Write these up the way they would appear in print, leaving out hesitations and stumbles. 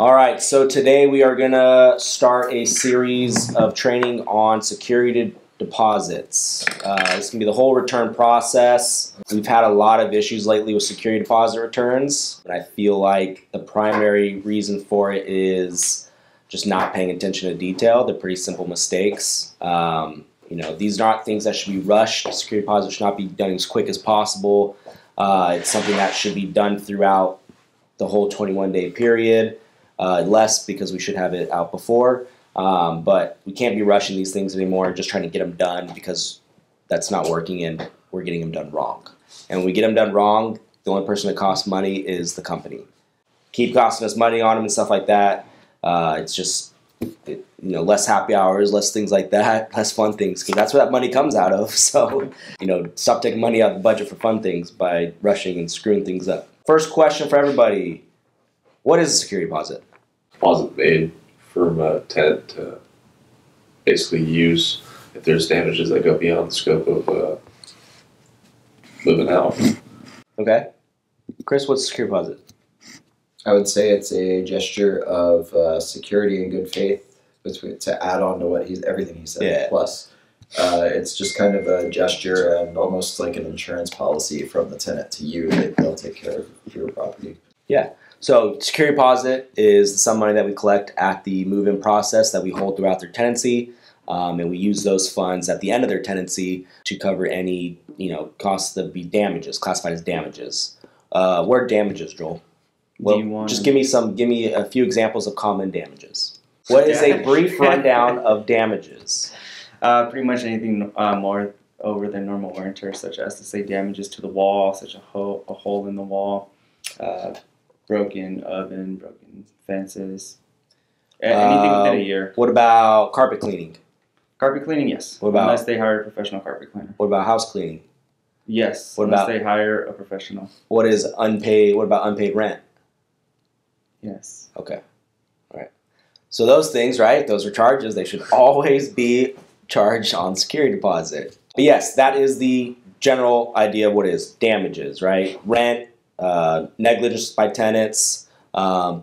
All right, so today we are going to start a series of training on security deposits. This is going to be the whole return process. We've had a lot of issues lately with security deposit returns, and I feel like the primary reason for it is just not paying attention to detail. They're pretty simple mistakes. These are not things that should be rushed. Security deposit should not be done as quick as possible. It's something that should be done throughout the whole 21-day period. Less because we should have it out before, but we can't be rushing these things anymore and just trying to get them done because that's not working and we're getting them done wrong. And when we get them done wrong, the only person that costs money is the company. Keep costing us money on them and stuff like that. It's just, less happy hours, less things like that, less fun things, because that's where that money comes out of. So, stop taking money out of the budget for fun things by rushing and screwing things up. First question for everybody. What is a security deposit? Deposit made from a tenant to basically use if there's damages that go beyond the scope of moving out. Okay. Chris, what's a security deposit? I would say it's a gesture of security and good faith to add on to everything he said. Yeah. Plus, it's just kind of a gesture and almost like an insurance policy from the tenant to you that they'll take care of your property. Yeah. So security deposit is the sum of money that we collect at the move-in process that we hold throughout their tenancy, and we use those funds at the end of their tenancy to cover any costs that be damages, classified as damages. What are damages, Joel? Well, just give me a few examples of common damages. What is a brief rundown of damages? Pretty much anything more over than normal wear and tear, such as to say damages to the wall, such a hole in the wall. Broken oven, broken fences, anything within a year. What about carpet cleaning? Carpet cleaning, yes. What about, unless they hire a professional carpet cleaner. What about house cleaning? Yes, unless they hire a professional. What about unpaid rent? Yes. Okay. All right. So those things, right? Those are charges. They should always be charged on security deposit. But yes, that is the general idea of what is damages, right? Rent. Negligence by tenants,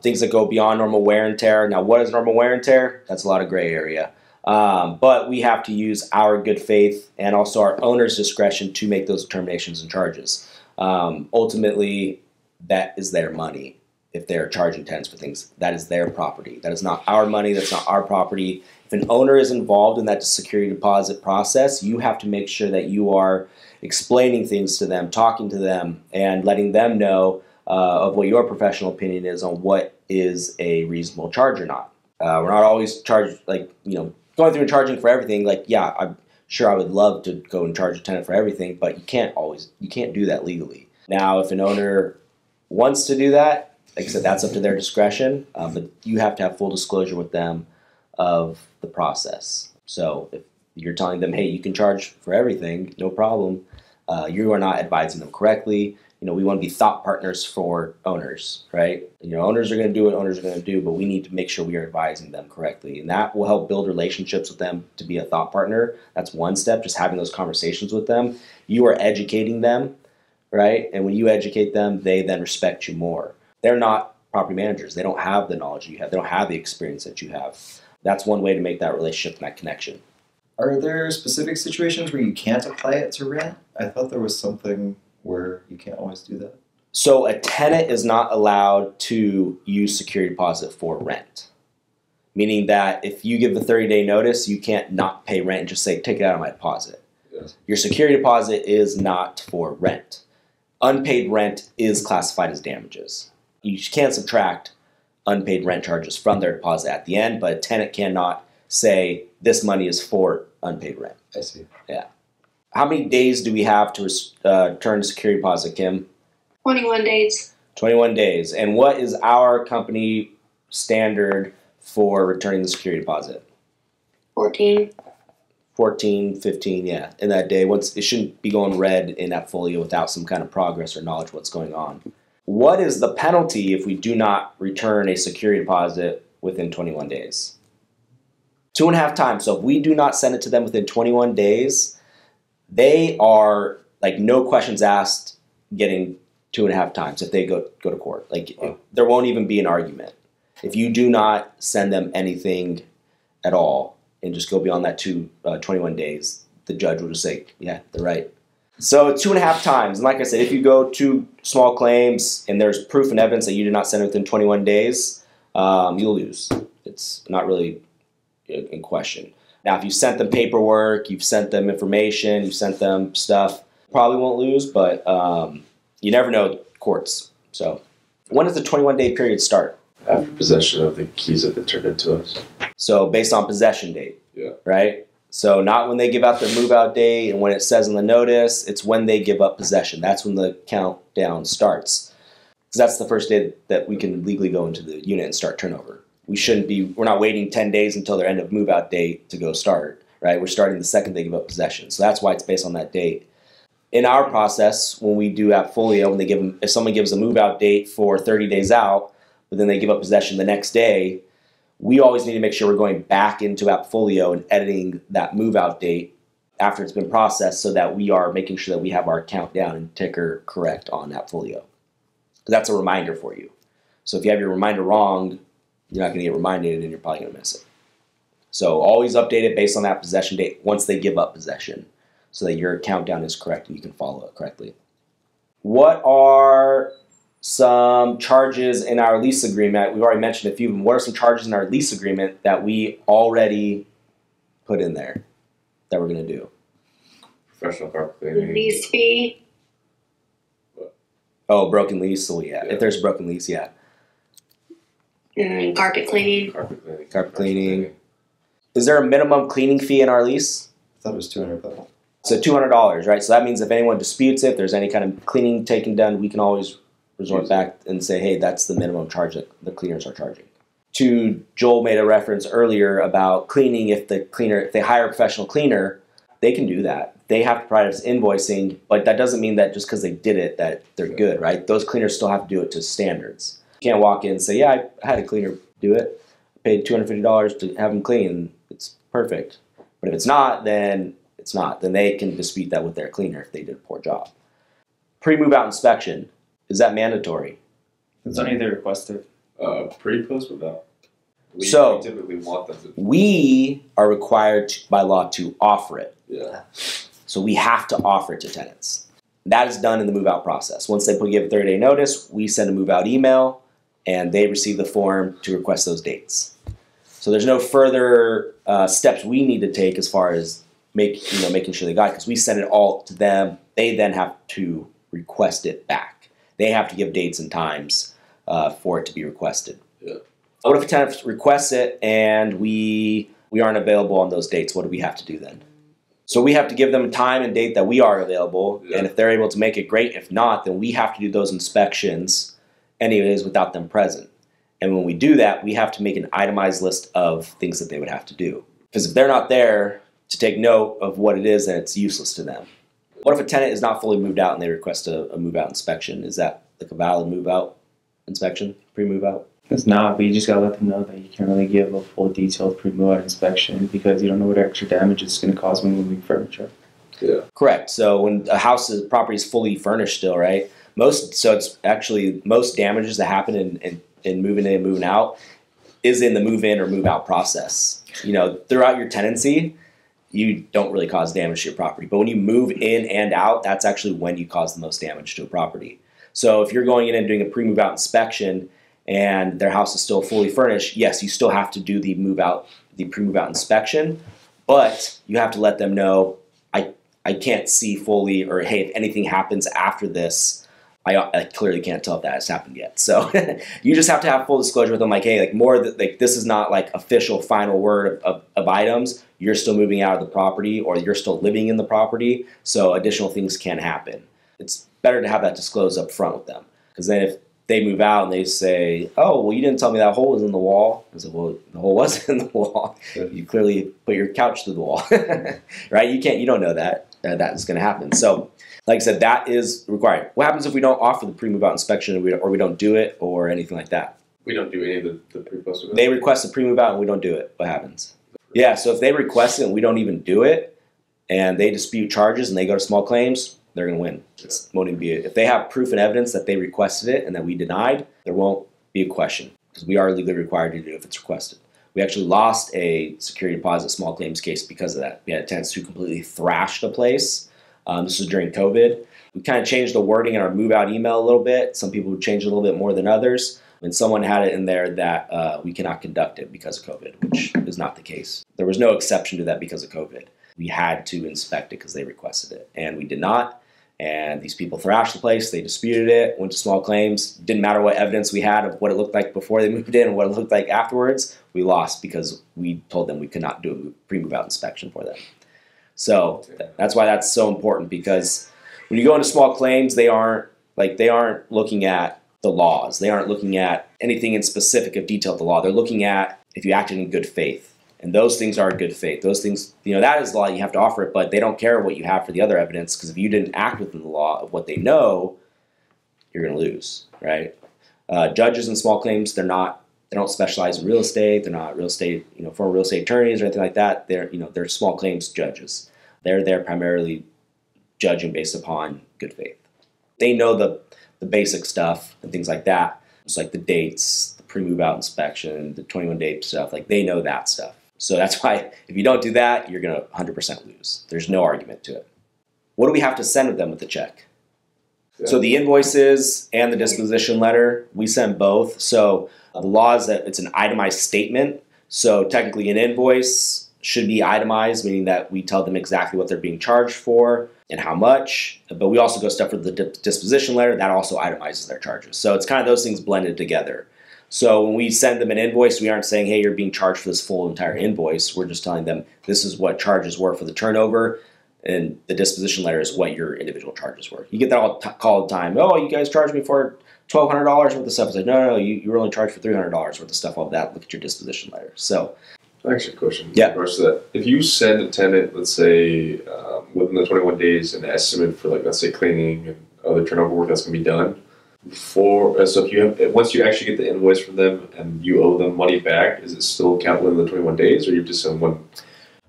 things that go beyond normal wear and tear. Now, what is normal wear and tear? That's a lot of gray area. But we have to use our good faith and also our owner's discretion to make those determinations and charges. Ultimately, that is their money. If they're charging tenants for things, that is their property. That is not our money. That's not our property. If an owner is involved in that security deposit process, you have to make sure that you are explaining things to them, talking to them, and letting them know of what your professional opinion is on what is a reasonable charge or not. We're not always going through and charging for everything. I'm sure I would love to go and charge a tenant for everything, but you can't do that legally. Now, if an owner wants to do that, like I said, that's up to their discretion, but you have to have full disclosure with them of the process. So if you're telling them, hey, you can charge for everything, no problem, you are not advising them correctly. We want to be thought partners for owners, right? Owners are going to do what owners are going to do, but we need to make sure we are advising them correctly. And that will help build relationships with them to be a thought partner. That's one step, just having those conversations with them. You are educating them, right? And when you educate them, they then respect you more. They're not property managers. They don't have the knowledge you have. They don't have the experience that you have. That's one way to make that relationship and that connection. Are there specific situations where you can't apply it to rent? I thought there was something where you can't always do that. So a tenant is not allowed to use security deposit for rent, meaning that if you give the 30-day notice, you can't not pay rent and just say, take it out of my deposit. Yes. Your security deposit is not for rent. Unpaid rent is classified as damages. You can't subtract unpaid rent charges from their deposit at the end, but a tenant cannot say this money is for unpaid rent. I see. Yeah. How many days do we have to return security deposit, Kim? 21 days. 21 days. And what is our company standard for returning the security deposit? 14. 14, 15, yeah. In that day, it shouldn't be going red in that folio without some kind of progress or knowledge of what's going on. What is the penalty if we do not return a security deposit within 21 days? 2.5 times. So if we do not send it to them within 21 days, they are, no questions asked, getting 2.5 times if they go to court. There won't even be an argument. If you do not send them anything at all and just go beyond that 21 days, the judge will just say, yeah, they're right. So 2.5 times. And like I said, if you go to small claims and there's proof and evidence that you did not send it within 21 days, you'll lose. It's not really in question. Now, if you sent them paperwork, you've sent them information, you've sent them stuff, probably won't lose, but you never know courts. So when does the 21-day period start? After possession of the keys have been turned into us. So based on possession date, Yeah. right? So not when they give out their move-out date and when it says in the notice, it's when they give up possession. That's when the countdown starts. Because that's the first day that we can legally go into the unit and start turnover. We're not waiting 10 days until their end of move-out date to go start, right? We're starting the second they give up possession. So that's why it's based on that date. In our process, when we do Appfolio, if someone gives a move-out date for 30 days out, but then they give up possession the next day, we always need to make sure we're going back into Appfolio and editing that move-out date after it's been processed so that we are making sure that we have our countdown and ticker correct on Appfolio. That's a reminder for you. So if you have your reminder wrong, you're not going to get reminded and you're probably going to miss it. So always update it based on that possession date once they give up possession so that your countdown is correct and you can follow it correctly. What are some charges in our lease agreement? We've already mentioned a few of them. What are some charges in our lease agreement that we already put in there that we're going to do? Professional carpet cleaning. Lease fee. Oh, broken lease? So yeah, if there's a broken lease, yeah. And carpet cleaning. Carpet cleaning. Carpet cleaning. Is there a minimum cleaning fee in our lease? I thought it was $200. So $200, right? So that means if anyone disputes it, if there's any kind of cleaning taken done, we can always resort back and say, hey, that's the minimum charge that the cleaners are charging. Joel made a reference earlier about cleaning. If they hire a professional cleaner, they can do that. They have to provide us invoicing, but that doesn't mean that just because they did it that they're good, right? Those cleaners still have to do it to standards. You can't walk in and say, yeah, I had a cleaner do it. I paid $250 to have them clean. It's perfect. But if it's not, then it's not. Then they can dispute that with their cleaner if they did a poor job. Pre-move out inspection. Is that mandatory? It's only they requested. Pre-post without. We typically want them to. We are required by law to offer it. Yeah. So we have to offer it to tenants. That is done in the move-out process. Once they give a 30-day notice, we send a move-out email, and they receive the form to request those dates. So there's no further steps we need to take as far as making sure they got it, because we send it all to them. They then have to request it back. They have to give dates and times for it to be requested. Yeah. What if a tenant requests it and we aren't available on those dates? What do we have to do then? So we have to give them a time and date that we are available, and if they're able to make it, great. If not, then we have to do those inspections anyways without them present. And when we do that, we have to make an itemized list of things that they would have to do. Because if they're not there to take note of what it is, then it's useless to them. What if a tenant is not fully moved out and they request a move-out inspection? Is that like a valid move-out inspection, pre-move-out? It's not, but you just gotta let them know that you can't really give a full detailed pre-move-out inspection because you don't know what extra damage it's gonna cause when moving furniture. Yeah. Correct. So when a property is fully furnished still, right? It's actually most damages that happen in moving in and moving out is in the move-in or move-out process. Throughout your tenancy, you don't really cause damage to your property. But when you move in and out, that's actually when you cause the most damage to a property. So if you're going in and doing a pre-move-out inspection and their house is still fully furnished, yes, you still have to do the pre-move-out inspection, but you have to let them know, I can't see fully, or hey, if anything happens after this, I clearly can't tell if that has happened yet. So you just have to have full disclosure with them, like, hey, this is not like official final word of items. You're still moving out of the property, or you're still living in the property, so additional things can happen. It's better to have that disclosed up front with them, because then if they move out and they say, oh, well, you didn't tell me that hole was in the wall. I said, well, the hole wasn't in the wall. You clearly put your couch through the wall, right? You don't know that is going to happen. So like I said, that is required. What happens if we don't offer the pre-move-out inspection or we don't do it or anything like that? We don't do any of the pre-post. They request a pre-move-out and we don't do it. What happens? Yeah, so if they request it and we don't even do it and they dispute charges and they go to small claims, they're going to win. It won't even be if they have proof and evidence that they requested it and that we denied, there won't be a question. because we are legally required to do it if it's requested. We actually lost a security deposit small claims case because of that. We had tenants who completely thrashed the place. This was during COVID. We kind of changed the wording in our move out email a little bit. Some people would change it a little bit more than others. And someone had it in there that we cannot conduct it because of COVID, which is not the case. There was no exception to that because of COVID. We had to inspect it because they requested it, and we did not. And these people thrashed the place. They disputed it, went to small claims. Didn't matter what evidence we had of what it looked like before they moved in and what it looked like afterwards. We lost because we told them we could not do a pre-move out inspection for them. So that's why that's so important, because when you go into small claims, they aren't looking at the laws. They aren't looking at anything in specific of detail of the law. They're looking at if you acted in good faith. And those things are good faith. Those things, that is the law. You have to offer it, but they don't care what you have for the other evidence, because if you didn't act within the law of what they know, you're going to lose, right? Judges in small claims, they don't specialize in real estate. They're not real estate, former real estate attorneys or anything like that. They're small claims judges. They're there primarily judging based upon good faith. They know the basic stuff and things like that. It's like the dates, the pre-move out inspection, the 21-day stuff. Like, they know that stuff. So that's why if you don't do that, you're going to 100% lose. There's no argument to it. What do we have to send with them with the check? Yeah. So the invoices and the disposition letter, we send both. So the law is that it's an itemized statement. So technically an invoice should be itemized, meaning that we tell them exactly what they're being charged for and how much. But we also go step for the disposition letter. That also itemizes their charges. So it's kind of those things blended together. So when we send them an invoice, we aren't saying, hey, you're being charged for this full entire invoice. We're just telling them this is what charges were for the turnover, and the disposition letter is what your individual charges were. You get that all the time. Oh, you guys charged me for $1,200 worth of stuff. It's like, no, you were only charged for $300 worth of stuff. All that. Look at your disposition letter. So, actually, a question. Yeah. In regards to that, if you send a tenant, let's say within the 21 days, an estimate for, like, let's say cleaning and other turnover work that's going to be done. So if you have, once you actually get the invoice from them and you owe them money back, is it still count within the 21 days, or you just send one?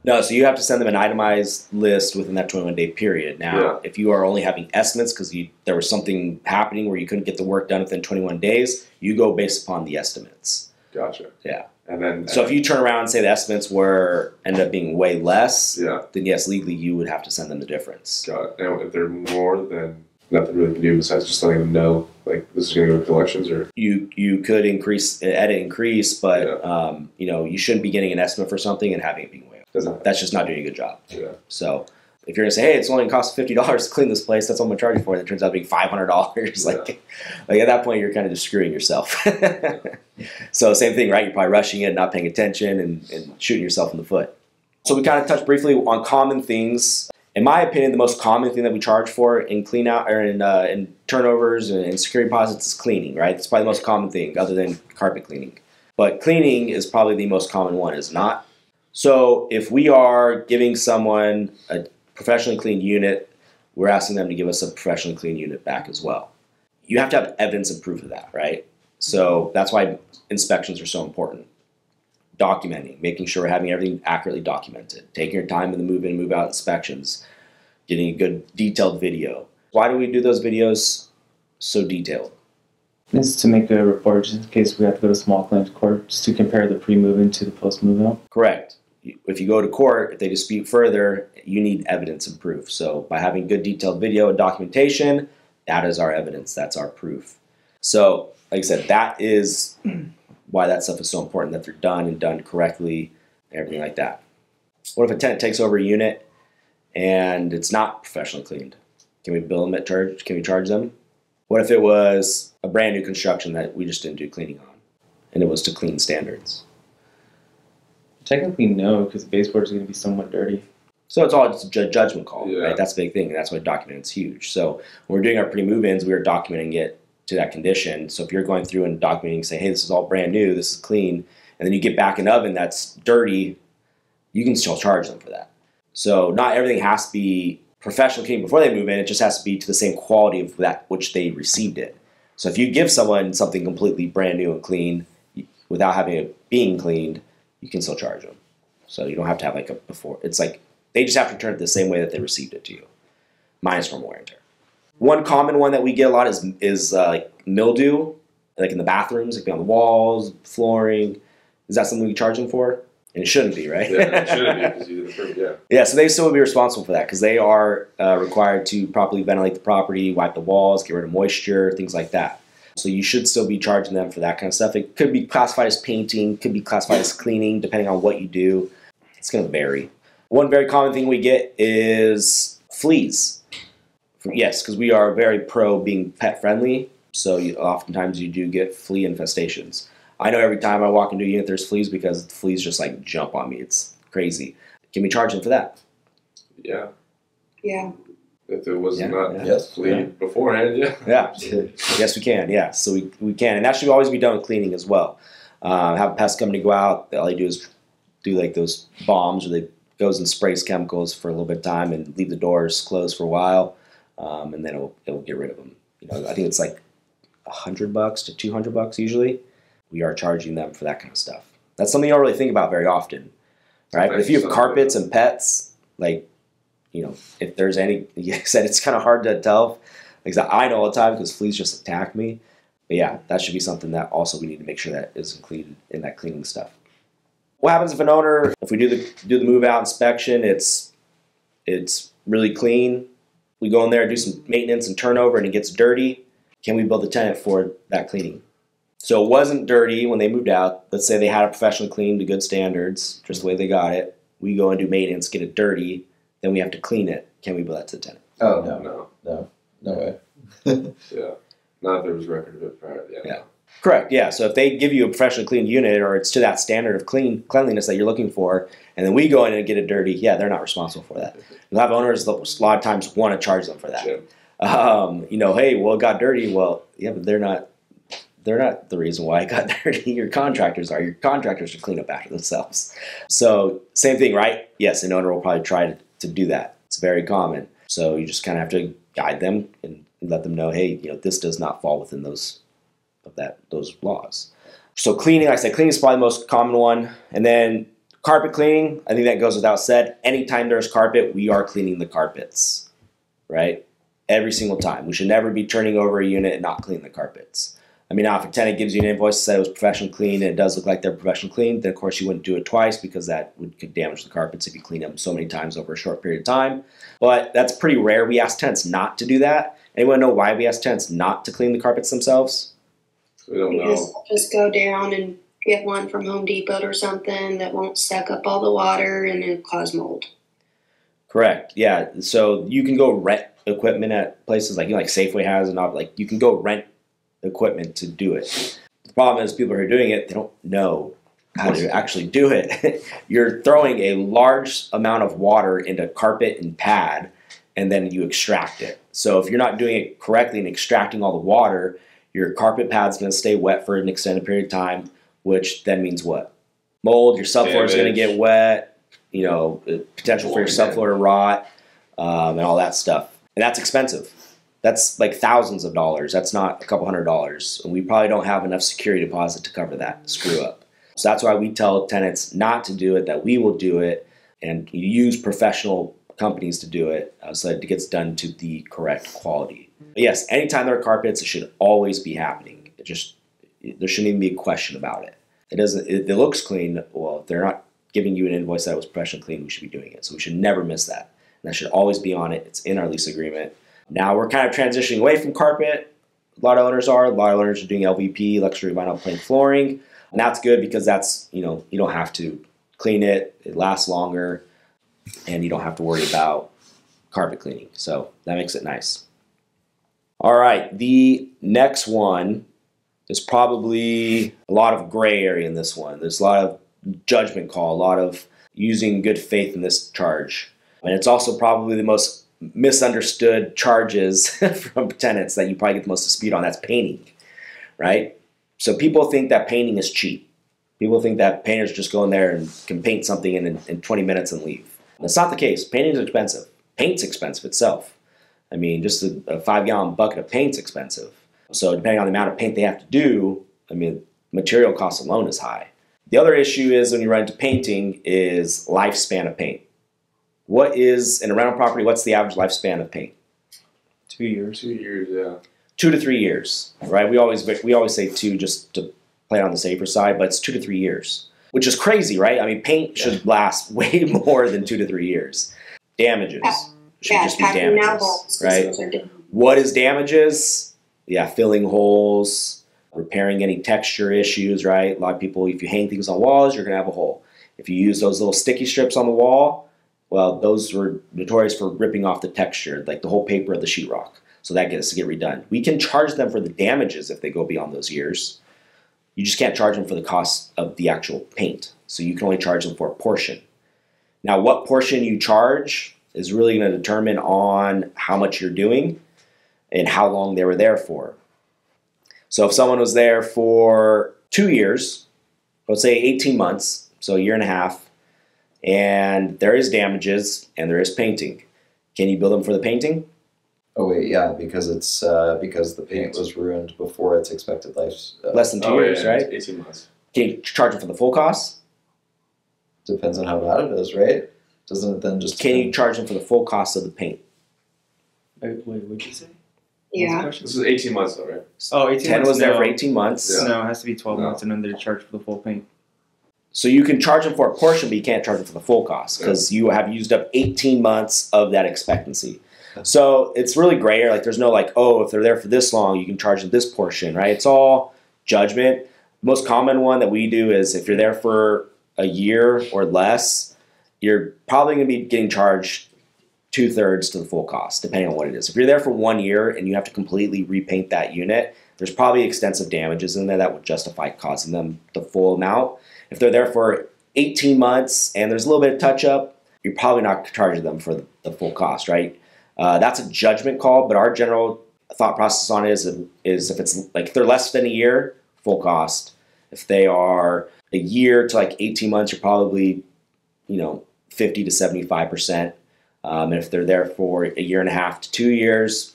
No, so you have to send them an itemized list within that 21-day period. Now, if you are only having estimates because there was something happening where you couldn't get the work done within 21 days, you go based upon the estimates. Gotcha. Yeah. And then, so if you turn around and say the estimates ended up being way less, then yes, legally you would have to send them the difference. Got it. Now, if they're more, then nothing really can do besides just letting them know, like, this is going to go to collections, or you could edit increase, but you shouldn't be getting an estimate for something and having it being way. That's just not doing a good job. Yeah. So if you're gonna say, hey, it's only cost $50 to clean this place, that's what I'm gonna charge you for, and it turns out being $500, like at that point you're kind of just screwing yourself. So same thing, right? You're probably rushing it, not paying attention, and shooting yourself in the foot. So we kind of touched briefly on common things. In my opinion, the most common thing that we charge for in clean out or in turnovers and in security deposits is cleaning, right? It's probably the most common thing other than carpet cleaning. But cleaning is probably the most common one, is it not? So if we are giving someone a professionally cleaned unit, we're asking them to give us a professionally cleaned unit back as well. You have to have evidence and proof of that, right? So that's why inspections are so important. Documenting, making sure we're having everything accurately documented, taking your time in the move-in, move-out inspections, getting a good detailed video. Why do we do those videos so detailed? This is to make a report just in case we have to go to small claims court, just to compare the pre-move-in to the post-move-out. Correct. If you go to court, if they dispute further, you need evidence and proof. So by having good detailed video and documentation, that is our evidence. That's our proof. So, like I said, that is why that stuff is so important, that they're done and done correctly, everything like that. What if a tenant takes over a unit and it's not professionally cleaned? Can we bill them at charge? Can we charge them? What if it was a brand new construction that we just didn't do cleaning on, and it was to clean standards? Technically, no, because the baseboard is going to be somewhat dirty. So it's all just a judgment call, right? That's the big thing, and that's why documenting is huge. So when we're doing our pre-move-ins, we are documenting it to that condition. So if you're going through and documenting, say, hey, this is all brand new, this is clean, and then you get back an oven that's dirty, you can still charge them for that. So not everything has to be professional cleaning before they move in. It just has to be to the same quality of that which they received it. So if you give someone something completely brand new and clean without having it being cleaned, you can still charge them. So you don't have to have like a before. It's like they just have to return it the same way that they received it to you, minus normal wear and tear. One common one that we get a lot is like mildew. like in the bathrooms, it could be on the walls, flooring. Is that something we charge them for? And it shouldn't be, right? Yeah, it shouldn't be because you did the proof, yeah. Yeah, so they still would be responsible for that because they are required to properly ventilate the property, wipe the walls, get rid of moisture, things like that. So you should still be charging them for that kind of stuff. It could be classified as painting, could be classified as cleaning, depending on what you do. It's going to vary. One very common thing we get is fleas. Yes, because we are very pro being pet friendly, so oftentimes you do get flea infestations. I know every time I walk into a unit there's fleas because the fleas just like jump on me. It's crazy. Can we charge them for that? Yeah. Yeah. If it was Yeah, not yeah. Yes. flea beforehand, yeah. Yeah. Yes, we can. Yeah, so we can. And that should always be done with cleaning as well. Have a pest company go out. All they do is do like those bombs where they goes and sprays chemicals for a little bit of time and leave the doors closed for a while. And then it'll get rid of them. You know, I think it's like $100 to $200 usually. We are charging them for that kind of stuff. That's something you don't really think about very often, right? But if you have carpets and pets, like, you know, if there's any, like I said, it's kind of hard to tell. Like I know all the time because fleas just attack me. But yeah, that should be something that also we need to make sure that is included in that cleaning stuff. What happens if an owner, if we do the move out inspection, it's really clean. We go in there, do some maintenance and turnover, and it gets dirty. Can we bill the tenant for that cleaning? So it wasn't dirty when they moved out. Let's say they had it professionally cleaned to good standards, just the way they got it. We go and do maintenance, get it dirty, then we have to clean it. Can we bill that to the tenant? Oh, no way. Yeah. Not if there was record of it prior. Yeah. Yeah. Correct, yeah. So if they give you a professionally cleaned unit or it's to that standard of cleanliness that you're looking for, and then we go in and get it dirty, yeah, they're not responsible for that. You'll have owners that a lot of times want to charge them for that. Yeah. You know, hey, well, it got dirty. Well, yeah, but they're not the reason why it got dirty. Your contractors are. Your contractors should clean up after themselves. So same thing, right? Yes, an owner will probably try to do that. It's very common. So you just kind of have to guide them and let them know, hey, you know, this does not fall within those laws. So cleaning, like I said, cleaning is probably the most common one. And then carpet cleaning, I think that goes without said. Anytime there's carpet, we are cleaning the carpets, right? Every single time. We should never be turning over a unit and not clean the carpets. I mean, now if a tenant gives you an invoice that said it was professionally cleaned and it does look like they're professionally cleaned, then of course you wouldn't do it twice because that could damage the carpets if you clean them so many times over a short period of time. But that's pretty rare. We ask tenants not to do that. Anyone know why we ask tenants not to clean the carpets themselves? We don't Because know. just go down and get one from Home Depot or something that won't suck up all the water and it'll cause mold. Correct. Yeah. So you can go rent equipment at places like Safeway has, and like you can go rent equipment to do it. The problem is people who are doing it, they don't know how to actually do it. You're throwing a large amount of water into carpet and pad, and then you extract it. So if you're not doing it correctly and extracting all the water, your carpet pad's going to stay wet for an extended period of time, which then means what? Mold. Your subfloor is going to get wet. You know, potential for your subfloor to rot, and all that stuff. And that's expensive. That's like thousands of dollars. That's not a couple $100s. And we probably don't have enough security deposit to cover that screw up. So that's why we tell tenants not to do it, that we will do it, and you use professional companies to do it so that it gets done to the correct quality. But yes, anytime there are carpets, it should always be happening. There shouldn't even be a question about it. If it looks clean, well, if they're not giving you an invoice that was professionally clean, we should be doing it. So we should never miss that. And that should always be on it. It's in our lease agreement. Now we're kind of transitioning away from carpet. A lot of owners are. A lot of owners are doing LVP, luxury vinyl plank flooring. And that's good because that's, you know, you don't have to clean it. It lasts longer. And you don't have to worry about carpet cleaning. So that makes it nice. All right. The next one is probably a lot of gray area in this one. There's a lot of judgment call, a lot of using good faith in this charge. And it's also probably the most misunderstood charges from tenants that you probably get the most dispute on. That's painting, right? So people think that painting is cheap. People think that painters just go in there and can paint something in 20 minutes and leave. That's not the case. Painting is expensive. Paint's expensive itself. I mean, just a 5-gallon bucket of paint's expensive. So depending on the amount of paint they have to do, I mean, material cost alone is high. The other issue is when you run into painting is lifespan of paint. What is, in a rental property, what's the average lifespan of paint? 2 years. 2 years, yeah. 2 to 3 years, right? We always say 2 just to play on the safer side, but it's 2 to 3 years, which is crazy, right? I mean, paint should last way more than 2 to 3 years. Damages should just be damages, right? What is damages? Yeah, filling holes, repairing any texture issues, right? A lot of people, if you hang things on walls, you're gonna have a hole. If you use those little sticky strips on the wall, well, those were notorious for ripping off the texture, like the whole paper of the sheetrock. So that gets to get redone. We can charge them for the damages if they go beyond those years. You just can't charge them for the cost of the actual paint. So you can only charge them for a portion. Now, what portion you charge is really going to determine on how much you're doing and how long they were there for. So if someone was there for 2 years, let's say 18 months, so a year and a half, and there is damages and there is painting, can you bill them for the painting? Oh wait, yeah, because it's because the paint was ruined before its expected life. Less than 2 years, right? 18 months. Can you charge them for the full cost? Depends on how bad it is, right? Doesn't it then just? Can you charge them for the full cost of the paint? Wait, what'd you say? Yeah. What's the This is 18 months though, right? Oh, 18 10 months. was there no. for 18 months. Yeah. No, it has to be 12 No. months, and then they're charged for the full paint. So you can charge them for a portion, but you can't charge them for the full cost because you have used up 18 months of that expectancy. So it's really gray area. Like there's no like, oh, if they're there for this long, you can charge them this portion, right? It's all judgment. The most common one that we do is if you're there for a year or less, you're probably going to be getting charged 2/3 to the full cost, depending on what it is. If you're there for 1 year and you have to completely repaint that unit, there's probably extensive damages in there that would justify causing them the full amount. If they're there for 18 months and there's a little bit of touch up, you're probably not charging them for the full cost, right? That's a judgment call, but our general thought process on it is if it's like if they're less than a year, full cost. If they are a year to like 18 months, you're probably 50 to 75%. And if they're there for a year and a half to 2 years,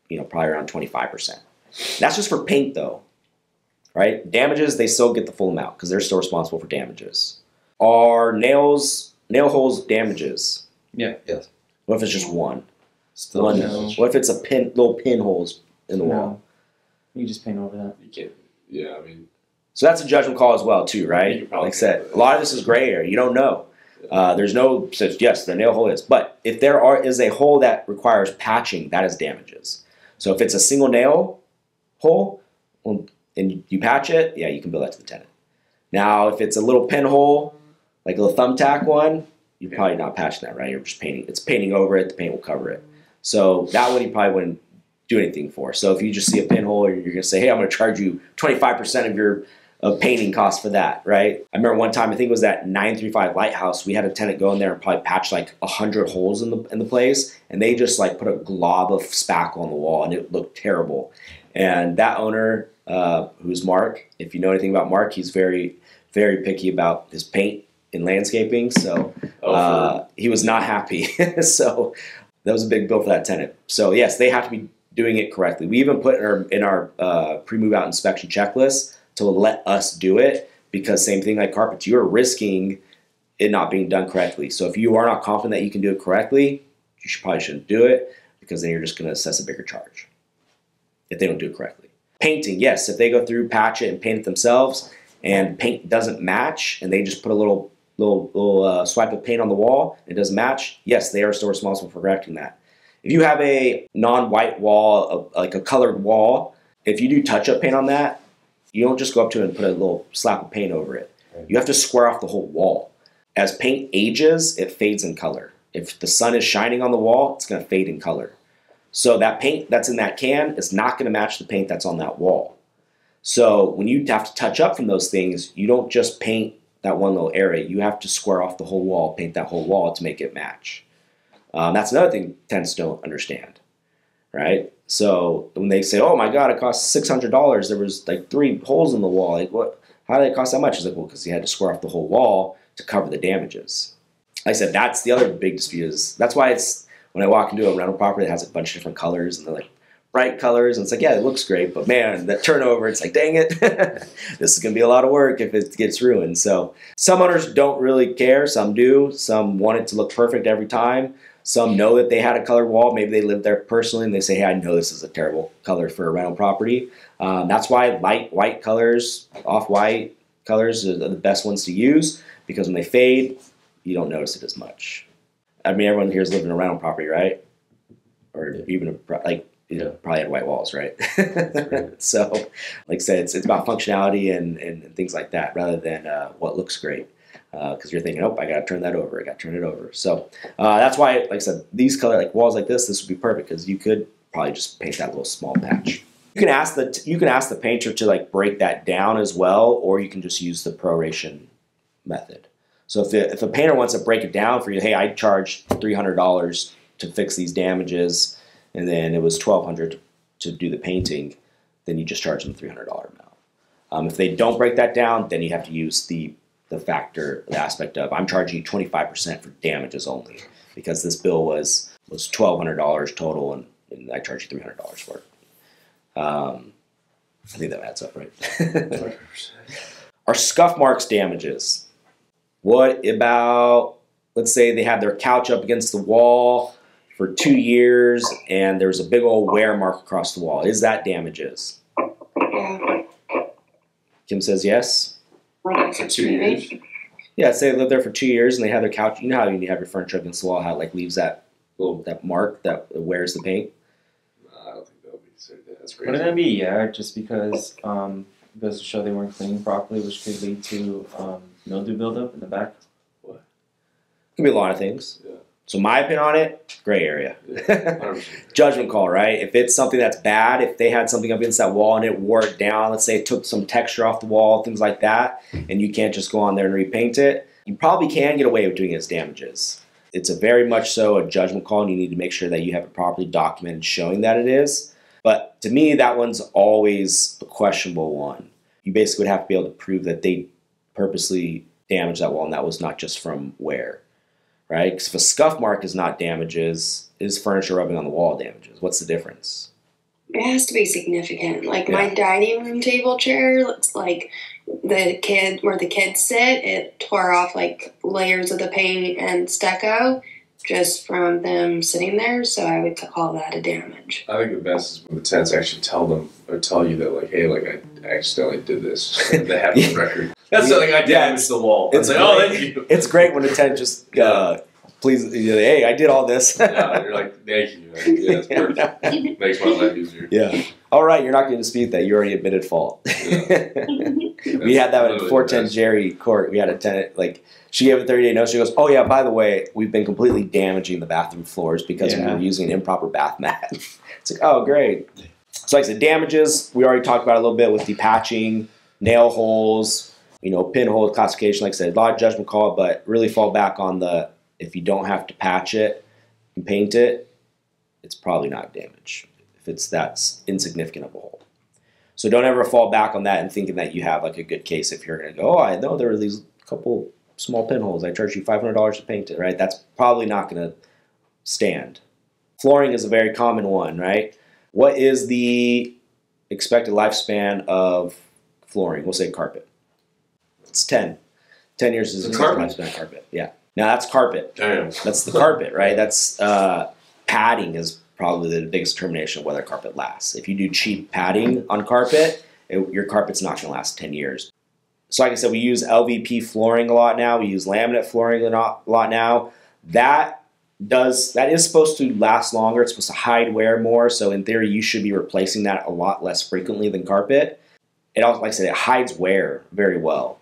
probably around 25%. That's just for paint though, right? Damages, they still get the full amount because they're still responsible for damages. Are nail holes damages? Yeah. Yes. What if it's just one? Still One. damage. What if it's little pinholes in the wall? No. You just paint over that. You can't. Yeah, I mean. So that's a judgment call as well, too, You right? could probably Like I said, get a lot of this is gray area. You don't know. There's no such, yes, the nail hole is. But if there is a hole that requires patching, that is damages. So if it's a single nail hole and you patch it, yeah, you can bill that to the tenant. Now, if it's a little pinhole, like a little thumbtack one, you're probably not patching that, right? You're just painting. It's painting over it. The paint will cover it. So that one you probably wouldn't do anything for. So if you just see a pinhole, you're going to say, hey, I'm going to charge you 25% of your painting cost for that, right? I remember one time, I think it was that 935 Lighthouse, we had a tenant go in there and probably patch like 100 holes in the place, and they just like put a glob of spackle on the wall, and it looked terrible. And that owner, who's Mark, if you know anything about Mark, he's very, very picky about his paint in landscaping, so he was not happy. So that was a big bill for that tenant. So yes, they have to be doing it correctly. We even put in our pre-move out inspection checklist to let us do it, because same thing like carpets, you're risking it not being done correctly. So if you are not confident that you can do it correctly, you probably shouldn't do it, because then you're just going to assess a bigger charge if they don't do it correctly. Painting, yes, if they go through, patch it, and paint it themselves, and paint doesn't match, and they just put a little swipe of paint on the wall, it doesn't match, yes, they are still responsible for correcting that. If you have a non-white wall, like a colored wall, if you do touch-up paint on that, you don't just go up to it and put a little slap of paint over it. You have to square off the whole wall. As paint ages, it fades in color. If the sun is shining on the wall, it's going to fade in color. So that paint that's in that can is not going to match the paint that's on that wall. So when you have to touch up from those things, you don't just paint that one little area. You have to square off the whole wall, paint that whole wall to make it match. That's another thing tenants don't understand, right? So when they say, "Oh my God, it cost $600," there was like 3 holes in the wall. Like, what? How did it cost that much? It's like, well, because he had to square off the whole wall to cover the damages. Like I said, that's the other big dispute. That's why it's when I walk into a rental property that has a bunch of different colors, and they're like bright colors, and it's like, yeah, it looks great, but man, that turnover, it's like, dang it, this is gonna be a lot of work if it gets ruined. So some owners don't really care. Some do. Some want it to look perfect every time. Some know that they had a colored wall. Maybe they lived there personally and they say, hey, I know this is a terrible color for a rental property. That's why light white colors, off-white colors are the best ones to use, because when they fade, you don't notice it as much. I mean, everyone here is living in a rental property, right? Or even probably had white walls, right? So, like I said, it's about functionality and things like that, rather than what looks great. Because you're thinking, oh, I got to turn that over. I got to turn it over. So that's why, like I said, these color like walls like this would be perfect, because you could probably just paint that little small patch. You can ask the painter to like break that down as well, or you can just use the proration method. So if a painter wants to break it down for you, hey, I charged $300 to fix these damages, and then it was $1,200 to do the painting, then you just charge them the $300 amount. If they don't break that down, then you have to use the aspect of, I'm charging you 25% for damages only, because this bill was $1,200 total, and I charged you $300 for it. I think that adds up, right? Are scuff marks damages? What about, let's say they had their couch up against the wall for 2 years and there's a big old wear mark across the wall. Is that damages? Yeah. Kim says yes. For 2 years? Yeah, say they lived there for 2 years and they had their couch. You know how when you have your furniture against the wall, how it like leaves that mark that wears the paint? I don't think that would be considered. That's crazy. Wouldn't that be, yeah, just because it goes to show they weren't cleaned properly, which could lead to mildew buildup in the back? What? Could be a lot of things. Yeah. So my opinion on it, gray area. Yeah, Judgment call, right? If it's something that's bad, if they had something up against that wall and it wore it down, let's say it took some texture off the wall, things like that, and you can't just go on there and repaint it, you probably can get away with doing it as damages. It's a very much so a judgment call, and you need to make sure that you have it properly documented showing that it is. But to me, that one's always a questionable one. You basically would have to be able to prove that they purposely damaged that wall and that was not just from wear, right? Because if a scuff mark is not damages, is furniture rubbing on the wall damages? What's the difference? It has to be significant. Like Yeah. my dining room table chair looks like where the kids sit, it tore off like layers of the paint and stucco just from them sitting there, so I would call that a damage. I think the best is when the tenants actually tell you that, like, hey, like, I accidentally did this. They have the record. That's like, I damaged the wall. It's like, great. oh, thank you. It's great when a tenant just, please, hey, I did all this. Yeah, you're like, thank you. Like, yeah, that's perfect. Makes my life easier. Yeah. All right, you're not going to dispute that. You already admitted fault. Yeah. We had that at Literally 410 the best. Jerry Court. We had a tenant, like, she gave a 30-day notice. She goes, oh, yeah, by the way, we've been completely damaging the bathroom floors because we were using an improper bath mat. It's like, oh, great. So like I said, damages, we already talked about a little bit with depatching, nail holes, pinhole classification. Like I said, a lot of judgment call, but really fall back on if you don't have to patch it and paint it, it's probably not damage if it's that insignificant of a hole. So don't ever fall back on that and thinking that you have like a good case if you're going to go, oh, I know there were these couple small pinholes. I charged you $500 to paint it, right? That's probably not going to stand. Flooring is a very common one, right? What is the expected lifespan of flooring? We'll say carpet. It's 10. 10 years is the expected lifespan of carpet. Yeah. Now that's carpet. Damn. That's the carpet, right? That's padding is probably the biggest determination of whether carpet lasts. If you do cheap padding on carpet, your carpet's not going to last 10 years. So like I said, we use LVP flooring a lot now. We use laminate flooring a lot now. That is supposed to last longer. It's supposed to hide wear more. So in theory, you should be replacing that a lot less frequently than carpet. It also, like I said, it hides wear very well.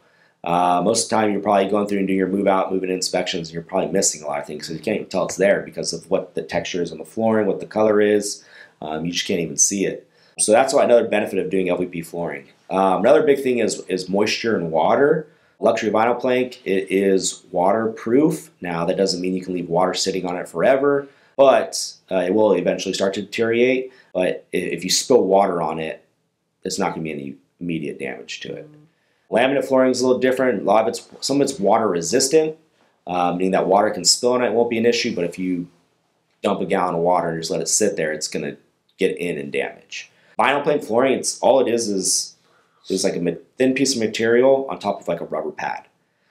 Most of the time, you're probably going through and doing your move-in inspections, and you're probably missing a lot of things because you can't even tell it's there because of what the texture is on the flooring, what the color is. You just can't even see it. So that's why another benefit of doing LVP flooring. Another big thing is moisture and water. Luxury vinyl plank, it is waterproof. Now, that doesn't mean you can leave water sitting on it forever, but it will eventually start to deteriorate. But if you spill water on it, it's not going to be any immediate damage to it. Laminate flooring is a little different. Some of it's water resistant, meaning that water can spill on it. It won't be an issue, but if you dump a gallon of water and just let it sit there, it's going to get in and damage. Vinyl plank flooring, all it is like a thin piece of material on top of like a rubber pad.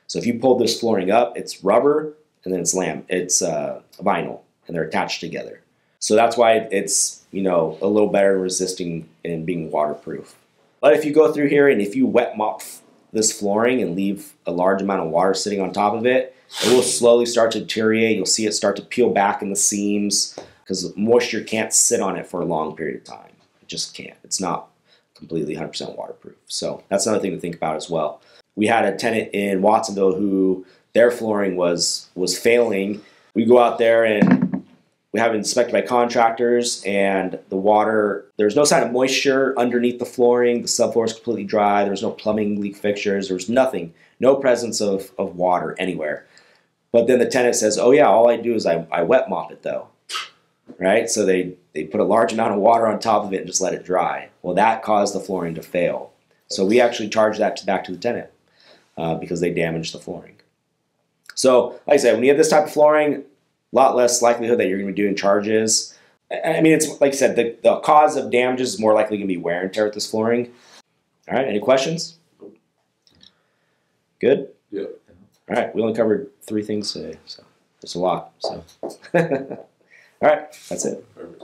So if you pull this flooring up, it's rubber and then it's vinyl, and they're attached together. So that's why it's, you know, a little better resisting and being waterproof. But if you go through here and if you wet mop this flooring and leave a large amount of water sitting on top of it, it will slowly start to deteriorate. You'll see it start to peel back in the seams because moisture can't sit on it for a long period of time. It just can't. It's not completely 100% waterproof. So that's another thing to think about as well. We had a tenant in Watsonville who their flooring was failing. We go out there and we have it inspected by contractors, and the water, there's no sign of moisture underneath the flooring. The subfloor is completely dry. There's no plumbing leak fixtures. There's nothing, no presence of water anywhere. But then the tenant says, oh yeah, all I do is I wet mop it though, right? So they put a large amount of water on top of it and just let it dry. Well, that caused the flooring to fail. So we actually charged that back to the tenant because they damaged the flooring. So like I said, when you have this type of flooring, a lot less likelihood that you're going to be doing charges. I mean, it's like I said, the cause of damages is more likely going to be wear and tear with this flooring. All right, any questions? Good? Yeah. All right, we only covered 3 things today, so there's a lot. So, all right, that's it. Perfect.